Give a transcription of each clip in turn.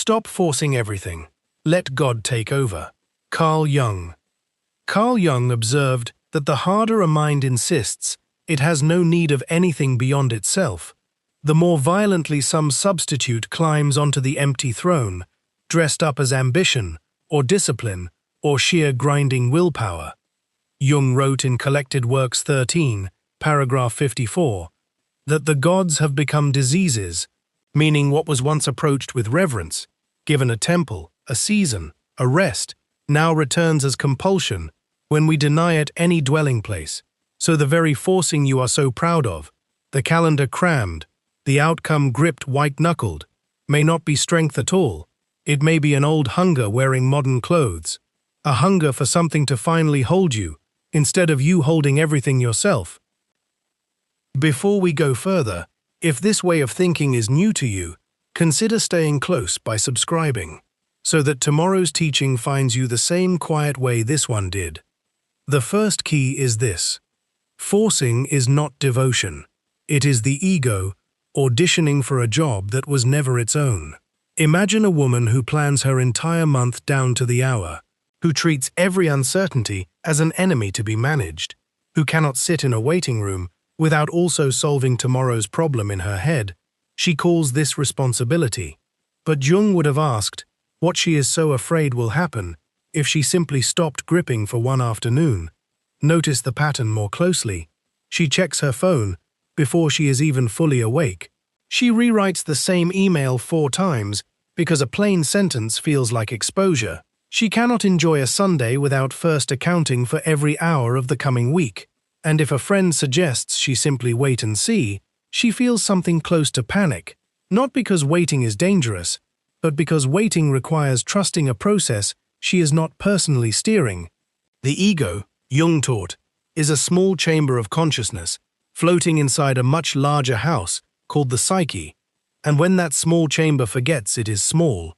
Stop forcing everything. Let God take over. Carl Jung. Carl Jung observed that the harder a mind insists it has no need of anything beyond itself, the more violently some substitute climbs onto the empty throne, dressed up as ambition, or discipline, or sheer grinding willpower. Jung wrote in Collected Works 13, paragraph 54, that the gods have become diseases, meaning what was once approached with reverence, given a temple, a season, a rest, now returns as compulsion when we deny it any dwelling place. So the very forcing you are so proud of, the calendar crammed, the outcome gripped white-knuckled, may not be strength at all. It may be an old hunger wearing modern clothes, a hunger for something to finally hold you, instead of you holding everything yourself. Before we go further, if this way of thinking is new to you, consider staying close by subscribing, so that tomorrow's teaching finds you the same quiet way this one did. The first key is this: forcing is not devotion. It is the ego auditioning for a job that was never its own. Imagine a woman who plans her entire month down to the hour, who treats every uncertainty as an enemy to be managed, who cannot sit in a waiting room without also solving tomorrow's problem in her head. She calls this responsibility. But Jung would have asked what she is so afraid will happen if she simply stopped gripping for one afternoon. Notice the pattern more closely. She checks her phone before she is even fully awake. She rewrites the same email 4 times because a plain sentence feels like exposure. She cannot enjoy a Sunday without first accounting for every hour of the coming week. And if a friend suggests she simply wait and see, she feels something close to panic, not because waiting is dangerous, but because waiting requires trusting a process she is not personally steering. The ego, Jung taught, is a small chamber of consciousness floating inside a much larger house called the psyche, and when that small chamber forgets it is small,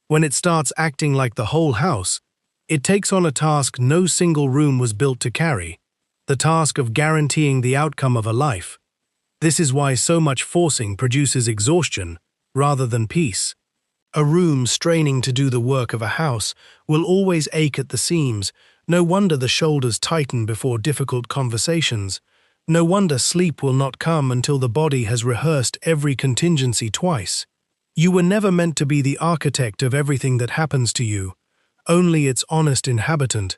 when it starts acting like the whole house, it takes on a task no single room was built to carry, the task of guaranteeing the outcome of a life. This is why so much forcing produces exhaustion rather than peace. A room straining to do the work of a house will always ache at the seams. No wonder the shoulders tighten before difficult conversations. No wonder sleep will not come until the body has rehearsed every contingency twice. You were never meant to be the architect of everything that happens to you, only its honest inhabitant,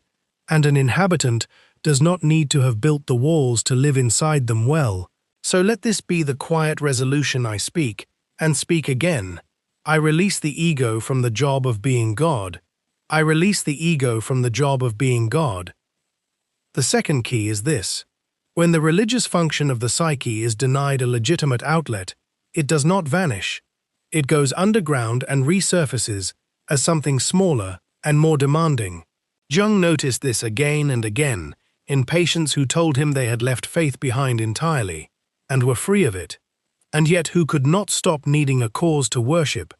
and an inhabitant does not need to have built the walls to live inside them well. So let this be the quiet resolution I speak, and speak again. I release the ego from the job of being God. I release the ego from the job of being God. The second key is this: when the religious function of the psyche is denied a legitimate outlet, it does not vanish. It goes underground and resurfaces as something smaller and more demanding. Jung noticed this again and again in patients who told him they had left faith behind entirely and were free of it, and yet who could not stop needing a cause to worship,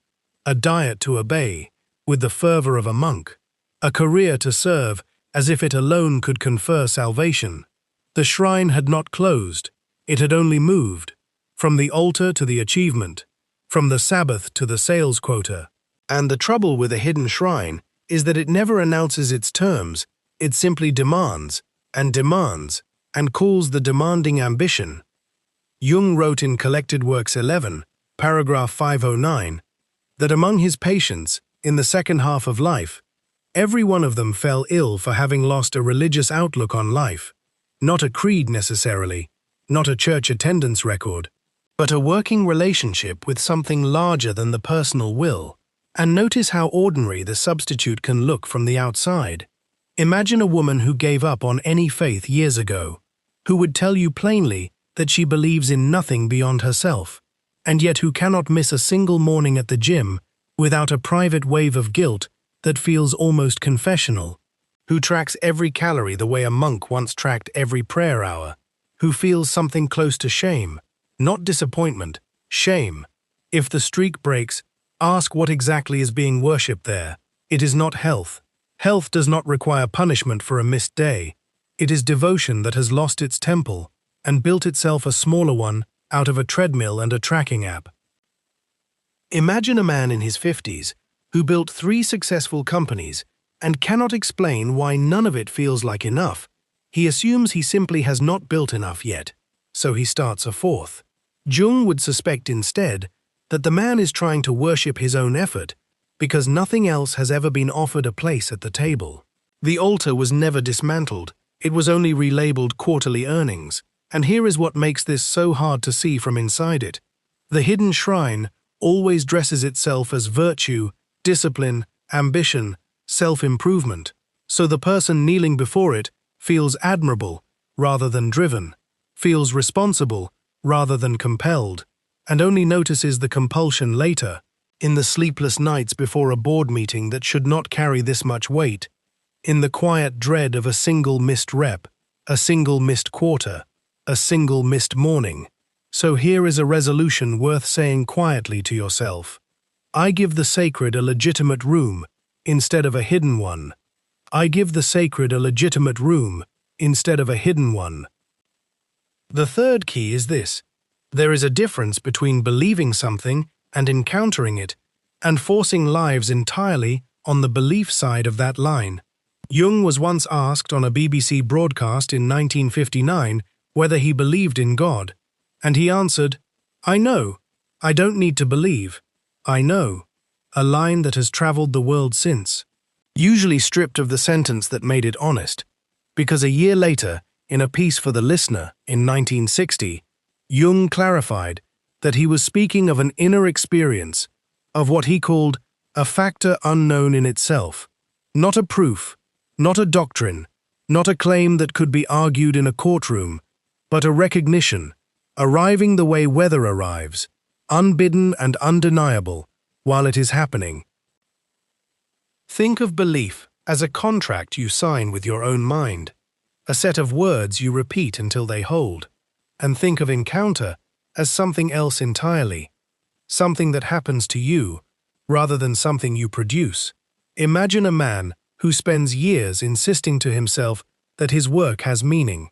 a diet to obey with the fervor of a monk, a career to serve as if it alone could confer salvation. The shrine had not closed, it had only moved, from the altar to the achievement, from the Sabbath to the sales quota. And the trouble with a hidden shrine is that it never announces its terms, it simply demands, and calls the demanding ambition. Jung wrote in Collected Works 11, paragraph 509, that among his patients, in the second half of life, every one of them fell ill for having lost a religious outlook on life, not a creed necessarily, not a church attendance record, but a working relationship with something larger than the personal will. And notice how ordinary the substitute can look from the outside. Imagine a woman who gave up on any faith years ago, who would tell you plainly that she believes in nothing beyond herself, and yet who cannot miss a single morning at the gym without a private wave of guilt that feels almost confessional, who tracks every calorie the way a monk once tracked every prayer hour, who feels something close to shame, not disappointment, shame. If the streak breaks, ask what exactly is being worshipped there. It is not health. Health does not require punishment for a missed day. It is devotion that has lost its temple and built itself a smaller one out of a treadmill and a tracking app. Imagine a man in his 50s who built 3 successful companies and cannot explain why none of it feels like enough. He assumes he simply has not built enough yet, so he starts a 4th. Jung would suspect instead that the man is trying to worship his own effort because nothing else has ever been offered a place at the table. The altar was never dismantled, it was only relabeled quarterly earnings, and here is what makes this so hard to see from inside it. The hidden shrine always dresses itself as virtue, discipline, ambition, self-improvement, so the person kneeling before it feels admirable rather than driven, feels responsible rather than compelled, and only notices the compulsion later, in the sleepless nights before a board meeting that should not carry this much weight, in the quiet dread of a single missed rep, a single missed quarter, a single missed morning. So here is a resolution worth saying quietly to yourself. I give the sacred a legitimate room instead of a hidden one. I give the sacred a legitimate room instead of a hidden one. The third key is this. There is a difference between believing something and encountering it, and forcing lives entirely on the belief side of that line. Jung was once asked on a BBC broadcast in 1959 whether he believed in God, and he answered, "I know. I don't need to believe. I know." A line that has traveled the world since, usually stripped of the sentence that made it honest, because a year later, in a piece for The Listener in 1960, Jung clarified that he was speaking of an inner experience, of what he called a factor unknown in itself, not a proof, not a doctrine, not a claim that could be argued in a courtroom, but a recognition, arriving the way weather arrives, unbidden and undeniable, while it is happening. Think of belief as a contract you sign with your own mind, a set of words you repeat until they hold, and think of encounter as something else entirely, something that happens to you rather than something you produce. Imagine a man who spends years insisting to himself that his work has meaning,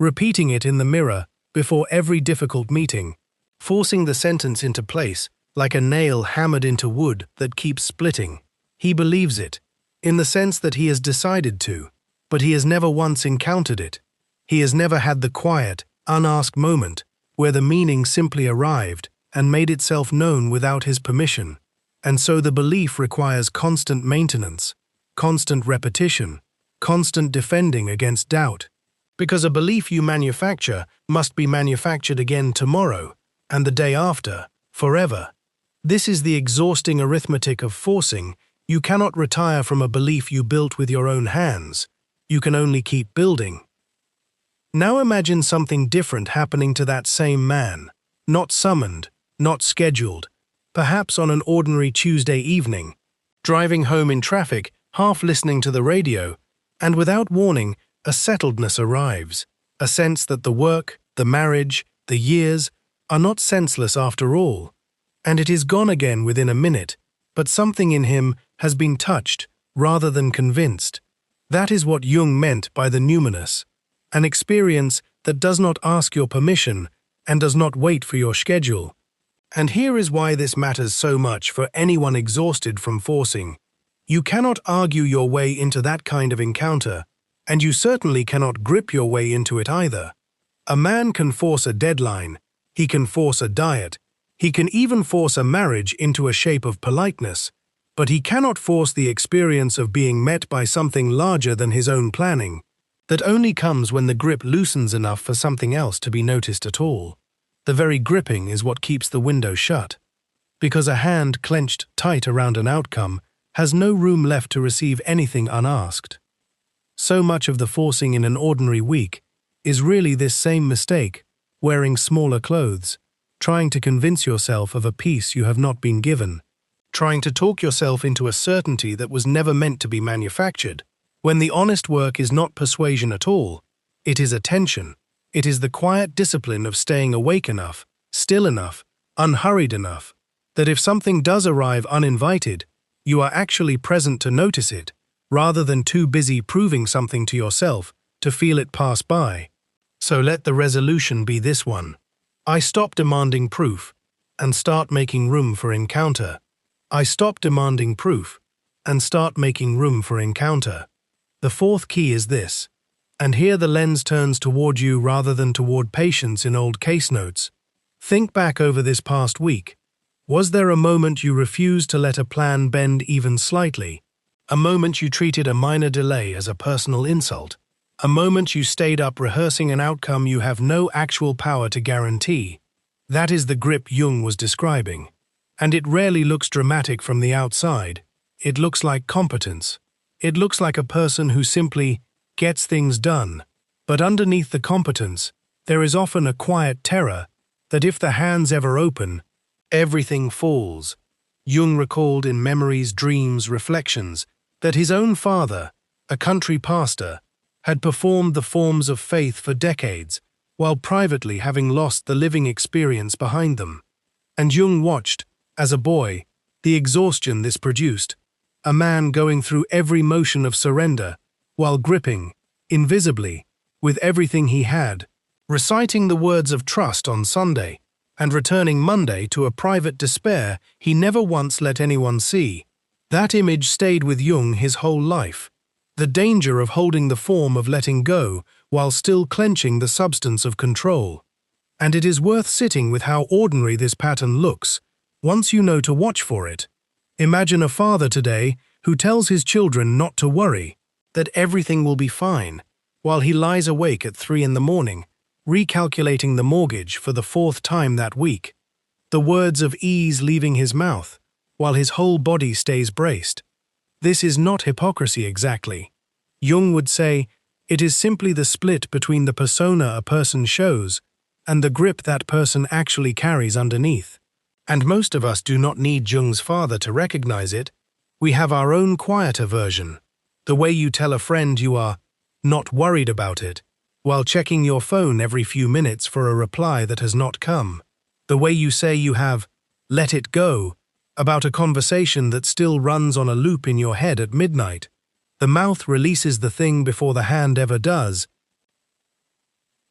repeating it in the mirror before every difficult meeting, forcing the sentence into place like a nail hammered into wood that keeps splitting. He believes it, in the sense that he has decided to, but he has never once encountered it. He has never had the quiet, unasked moment where the meaning simply arrived and made itself known without his permission. And so the belief requires constant maintenance, constant repetition, constant defending against doubt. Because a belief you manufacture must be manufactured again tomorrow, and the day after, forever. This is the exhausting arithmetic of forcing. You cannot retire from a belief you built with your own hands. You can only keep building. Now imagine something different happening to that same man, not summoned, not scheduled, perhaps on an ordinary Tuesday evening, driving home in traffic, half listening to the radio, and without warning, a settledness arrives, a sense that the work, the marriage, the years are not senseless after all, and it is gone again within a minute, but something in him has been touched rather than convinced. That is what Jung meant by the numinous, an experience that does not ask your permission and does not wait for your schedule. And here is why this matters so much for anyone exhausted from forcing. You cannot argue your way into that kind of encounter, and you certainly cannot grip your way into it either. A man can force a deadline, he can force a diet, he can even force a marriage into a shape of politeness, but he cannot force the experience of being met by something larger than his own planning, that only comes when the grip loosens enough for something else to be noticed at all. The very gripping is what keeps the window shut, because a hand clenched tight around an outcome has no room left to receive anything unasked. So much of the forcing in an ordinary week is really this same mistake, wearing smaller clothes, trying to convince yourself of a peace you have not been given, trying to talk yourself into a certainty that was never meant to be manufactured, when the honest work is not persuasion at all, it is attention. It is the quiet discipline of staying awake enough, still enough, unhurried enough, that if something does arrive uninvited, you are actually present to notice it, rather than too busy proving something to yourself to feel it pass by. So let the resolution be this one. I stop demanding proof and start making room for encounter. I stop demanding proof and start making room for encounter. The fourth key is this, and here the lens turns toward you rather than toward patience in old case notes. Think back over this past week. Was there a moment you refused to let a plan bend even slightly? A moment you treated a minor delay as a personal insult? A moment you stayed up rehearsing an outcome you have no actual power to guarantee? That is the grip Jung was describing. And it rarely looks dramatic from the outside. It looks like competence. It looks like a person who simply gets things done. But underneath the competence, there is often a quiet terror that if the hands ever open, everything falls. Jung recalled in Memories, Dreams, Reflections that his own father, a country pastor, had performed the forms of faith for decades, while privately having lost the living experience behind them. And Jung watched, as a boy, the exhaustion this produced, a man going through every motion of surrender, while gripping, invisibly, with everything he had, reciting the words of trust on Sunday, and returning Monday to a private despair he never once let anyone see. That image stayed with Jung his whole life. The danger of holding the form of letting go while still clenching the substance of control. And it is worth sitting with how ordinary this pattern looks, once you know to watch for it. Imagine a father today who tells his children not to worry, that everything will be fine, while he lies awake at 3 a.m, recalculating the mortgage for the 4th time that week. The words of ease leaving his mouth, while his whole body stays braced. This is not hypocrisy exactly. Jung would say, it is simply the split between the persona a person shows and the grip that person actually carries underneath. And most of us do not need Jung's father to recognize it. We have our own quieter version. The way you tell a friend you are not worried about it, while checking your phone every few minutes for a reply that has not come. The way you say you have let it go about a conversation that still runs on a loop in your head at midnight. The mouth releases the thing before the hand ever does.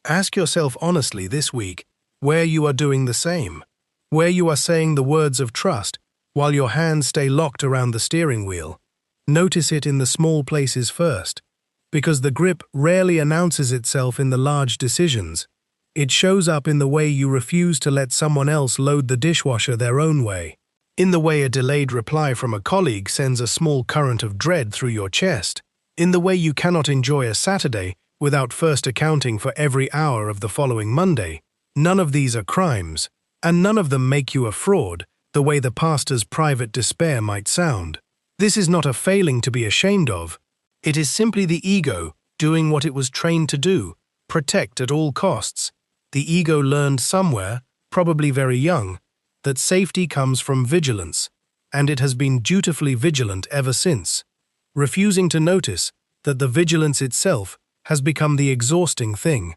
Ask yourself honestly this week where you are doing the same. Where you are saying the words of trust while your hands stay locked around the steering wheel. Notice it in the small places first, because the grip rarely announces itself in the large decisions. It shows up in the way you refuse to let someone else load the dishwasher their own way, in the way a delayed reply from a colleague sends a small current of dread through your chest, in the way you cannot enjoy a Saturday without first accounting for every hour of the following Monday. None of these are crimes. And none of them make you a fraud, the way the pastor's private despair might sound. This is not a failing to be ashamed of. It is simply the ego doing what it was trained to do, protect at all costs. The ego learned somewhere, probably very young, that safety comes from vigilance, and it has been dutifully vigilant ever since, refusing to notice that the vigilance itself has become the exhausting thing.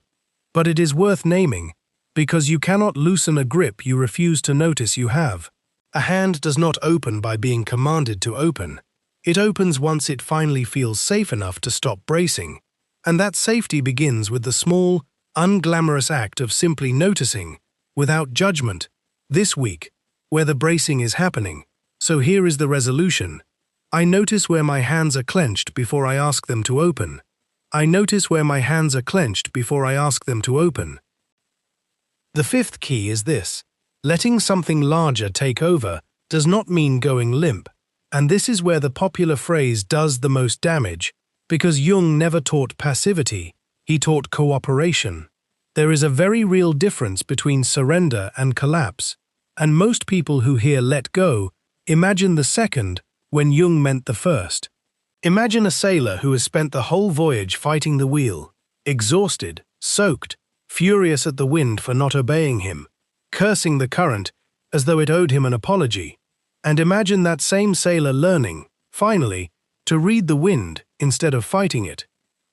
But it is worth naming, because you cannot loosen a grip you refuse to notice you have. A hand does not open by being commanded to open. It opens once it finally feels safe enough to stop bracing. And that safety begins with the small, unglamorous act of simply noticing, without judgment, this week, where the bracing is happening. So here is the resolution. I notice where my hands are clenched before I ask them to open. I notice where my hands are clenched before I ask them to open. The fifth key is this. Letting something larger take over does not mean going limp. And this is where the popular phrase does the most damage, because Jung never taught passivity, he taught cooperation. There is a very real difference between surrender and collapse, and most people who hear let go imagine the second when Jung meant the first. Imagine a sailor who has spent the whole voyage fighting the wheel, exhausted, soaked, furious at the wind for not obeying him, cursing the current as though it owed him an apology. And imagine that same sailor learning, finally, to read the wind instead of fighting it,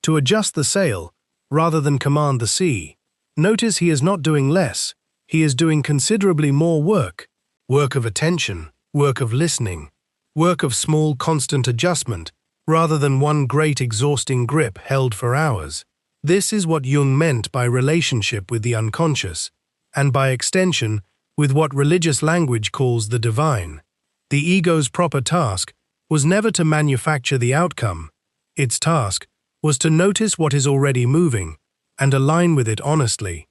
to adjust the sail rather than command the sea. Notice he is not doing less, he is doing considerably more work. Work of attention, work of listening, work of small constant adjustment, rather than one great exhausting grip held for hours. This is what Jung meant by relationship with the unconscious, and by extension, with what religious language calls the divine. The ego's proper task was never to manufacture the outcome. Its task was to notice what is already moving and align with it honestly.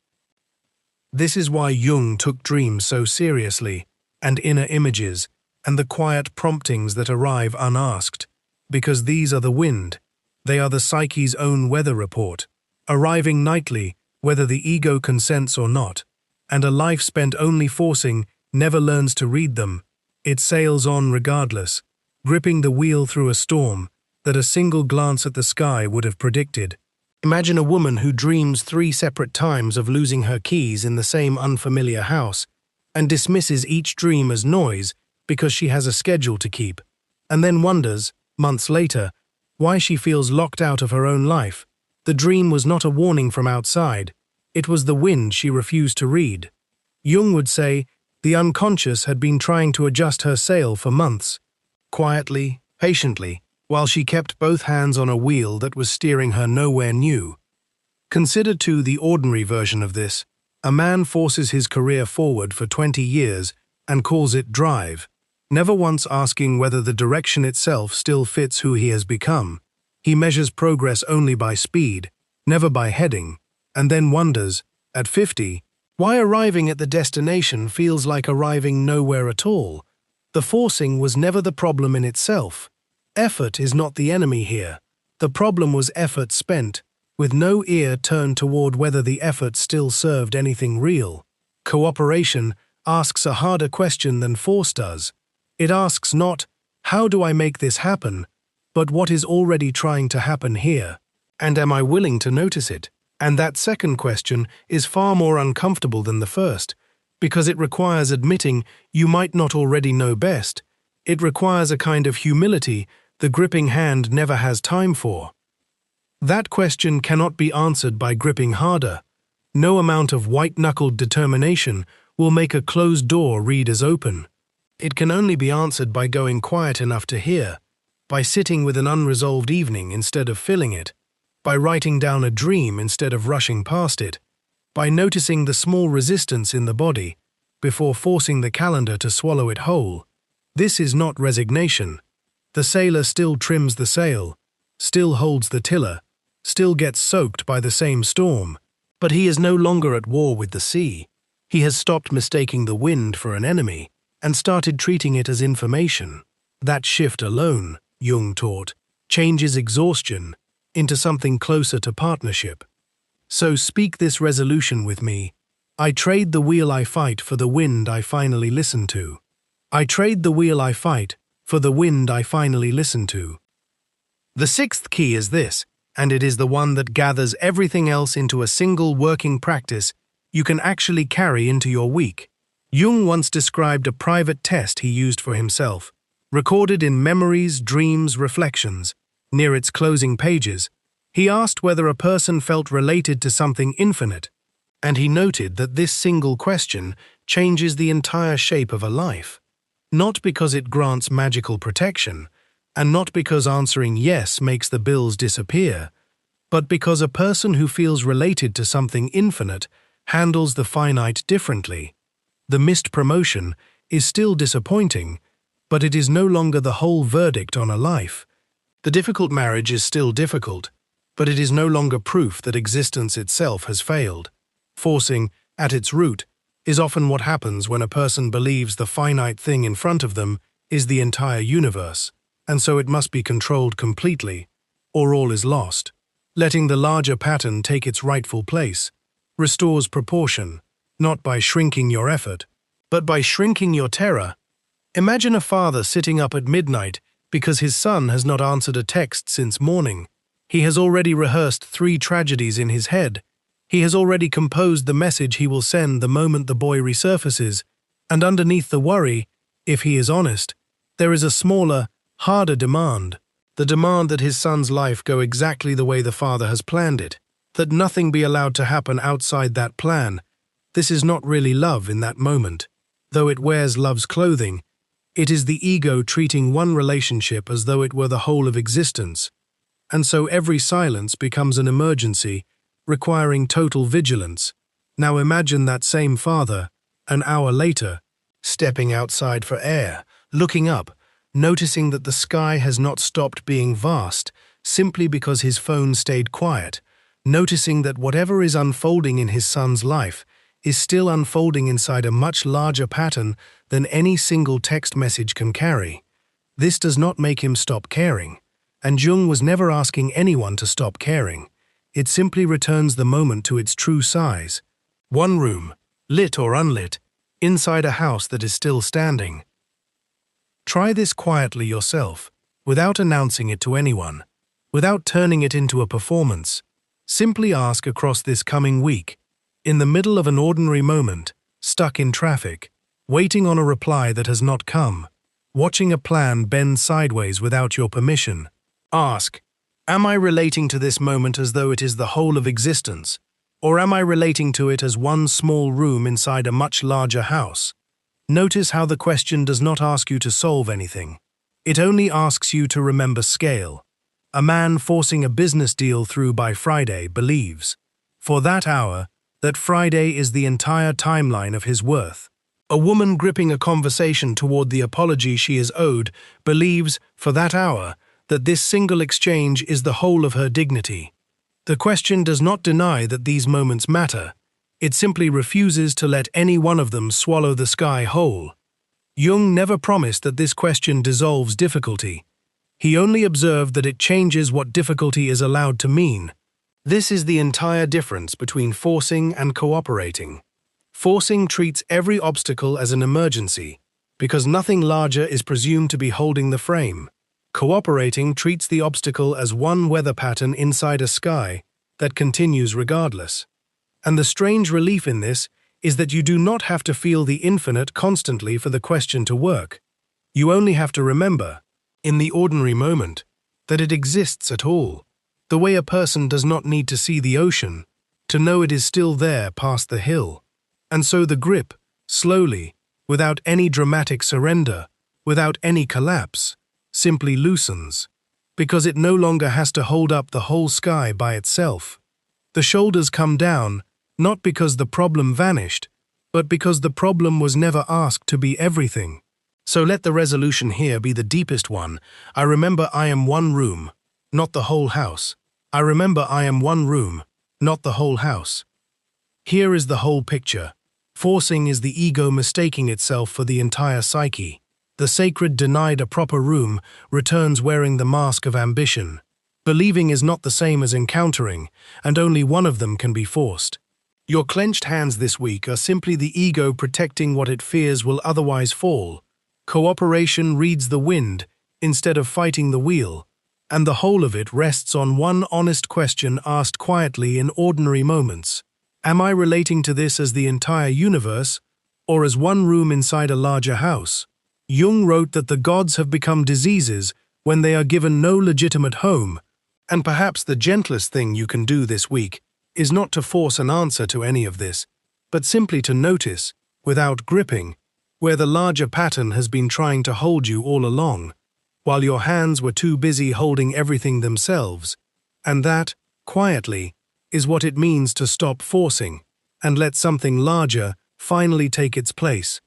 This is why Jung took dreams so seriously, and inner images, and the quiet promptings that arrive unasked, because these are the wind. They are the psyche's own weather report, arriving nightly, whether the ego consents or not, and a life spent only forcing never learns to read them. It sails on regardless, gripping the wheel through a storm that a single glance at the sky would have predicted. Imagine a woman who dreams 3 separate times of losing her keys in the same unfamiliar house, and dismisses each dream as noise because she has a schedule to keep, and then wonders, months later, why she feels locked out of her own life. The dream was not a warning from outside, it was the wind she refused to read. Jung would say the unconscious had been trying to adjust her sail for months, quietly, patiently, while she kept both hands on a wheel that was steering her nowhere new. Consider too the ordinary version of this. A man forces his career forward for 20 years and calls it drive, never once asking whether the direction itself still fits who he has become. He measures progress only by speed, never by heading, and then wonders, at 50, why arriving at the destination feels like arriving nowhere at all. The forcing was never the problem in itself. Effort is not the enemy here. The problem was effort spent, with no ear turned toward whether the effort still served anything real. Cooperation asks a harder question than force does. It asks not, how do I make this happen, but what is already trying to happen here, and am I willing to notice it? And that second question is far more uncomfortable than the first, because it requires admitting you might not already know best. It requires a kind of humility the gripping hand never has time for. That question cannot be answered by gripping harder. No amount of white-knuckled determination will make a closed door read as open. It can only be answered by going quiet enough to hear, by sitting with an unresolved evening instead of filling it, by writing down a dream instead of rushing past it, by noticing the small resistance in the body before forcing the calendar to swallow it whole. This is not resignation. The sailor still trims the sail, still holds the tiller, still gets soaked by the same storm, but he is no longer at war with the sea. He has stopped mistaking the wind for an enemy and started treating it as information. That shift alone, Jung taught, changes exhaustion into something closer to partnership. So speak this resolution with me. I trade the wheel I fight for the wind I finally listen to. I trade the wheel I fight for the wind I finally listen to. The 6th key is this, and it is the one that gathers everything else into a single working practice you can actually carry into your week. Jung once described a private test he used for himself, recorded in Memories, Dreams, Reflections. Near its closing pages, he asked whether a person felt related to something infinite, and he noted that this single question changes the entire shape of a life. Not because it grants magical protection, and not because answering yes makes the bills disappear, but because a person who feels related to something infinite handles the finite differently. The missed promotion is still disappointing, but it is no longer the whole verdict on a life. The difficult marriage is still difficult, but it is no longer proof that existence itself has failed. Forcing, at its root, is often what happens when a person believes the finite thing in front of them is the entire universe, and so it must be controlled completely, or all is lost. Letting the larger pattern take its rightful place restores proportion, not by shrinking your effort, but by shrinking your terror. Imagine a father sitting up at midnight because his son has not answered a text since morning. He has already rehearsed 3 tragedies in his head. He has already composed the message he will send the moment the boy resurfaces, and underneath the worry, if he is honest, there is a smaller, harder demand, the demand that his son's life go exactly the way the father has planned it, that nothing be allowed to happen outside that plan. This is not really love in that moment. Though it wears love's clothing, it is the ego treating one relationship as though it were the whole of existence, and so every silence becomes an emergency, requiring total vigilance. Now imagine that same father, an hour later, stepping outside for air, looking up, noticing that the sky has not stopped being vast simply because his phone stayed quiet, noticing that whatever is unfolding in his son's life is still unfolding inside a much larger pattern than any single text message can carry. This does not make him stop caring, and Jung was never asking anyone to stop caring. It simply returns the moment to its true size. One room, lit or unlit, inside a house that is still standing. Try this quietly yourself, without announcing it to anyone, without turning it into a performance. Simply ask across this coming week, in the middle of an ordinary moment, stuck in traffic, waiting on a reply that has not come, watching a plan bend sideways without your permission. Ask, am I relating to this moment as though it is the whole of existence, or am I relating to it as one small room inside a much larger house? Notice how the question does not ask you to solve anything. It only asks you to remember scale. A man forcing a business deal through by Friday believes, for that hour, that Friday is the entire timeline of his worth. A woman gripping a conversation toward the apology she is owed believes, for that hour, that this single exchange is the whole of her dignity. The question does not deny that these moments matter. It simply refuses to let any one of them swallow the sky whole. Jung never promised that this question dissolves difficulty. He only observed that it changes what difficulty is allowed to mean. This is the entire difference between forcing and cooperating. Forcing treats every obstacle as an emergency, because nothing larger is presumed to be holding the frame. Cooperating treats the obstacle as one weather pattern inside a sky that continues regardless. And the strange relief in this is that you do not have to feel the infinite constantly for the question to work. You only have to remember, in the ordinary moment, that it exists at all, the way a person does not need to see the ocean to know it is still there past the hill. And so the grip, slowly, without any dramatic surrender, without any collapse, simply loosens, because it no longer has to hold up the whole sky by itself. The shoulders come down, not because the problem vanished, but because the problem was never asked to be everything. So let the resolution here be the deepest one. I remember I am one room, not the whole house. I remember I am one room, not the whole house. Here is the whole picture. Forcing is the ego mistaking itself for the entire psyche. The sacred denied a proper room returns wearing the mask of ambition. Believing is not the same as encountering, and only one of them can be forced. Your clenched hands this week are simply the ego protecting what it fears will otherwise fall. Cooperation reads the wind instead of fighting the wheel, and the whole of it rests on one honest question asked quietly in ordinary moments. Am I relating to this as the entire universe, or as one room inside a larger house? Jung wrote that the gods have become diseases when they are given no legitimate home, and perhaps the gentlest thing you can do this week is not to force an answer to any of this, but simply to notice, without gripping, where the larger pattern has been trying to hold you all along, while your hands were too busy holding everything themselves, and that, quietly, is what it means to stop forcing and let something larger finally take its place.